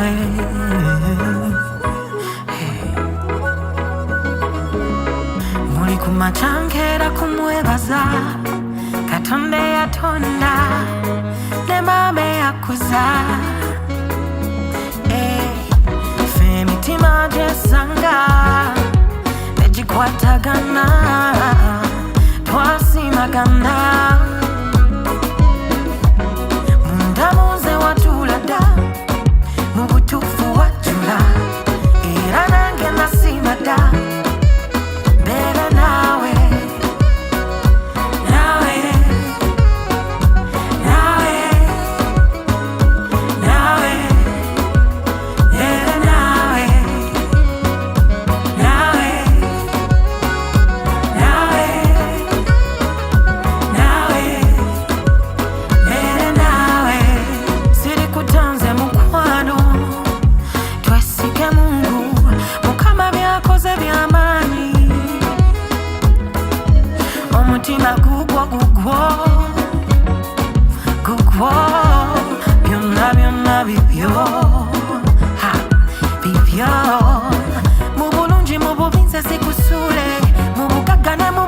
Naawe Muli kumachankera kumwebaza Katonde yatonda Ne mame yakuza Femitima jesanga Nejikwatagana Twasimagana Mundamuze watulada Mubutufu wachula Era nange nasimada Mbeere naawe Naawe Naawe Naawe Mbeere naawe Naawe Naawe Naawe Mbeere naawe Sirikutanze mukwano Twesige Mungu Mukama byakoze by'amaanyi Omutima gugwo Byonna byonna bibyo Bibyo Mu bulungi mu bubi nze sikusule Mu bugagga ne mu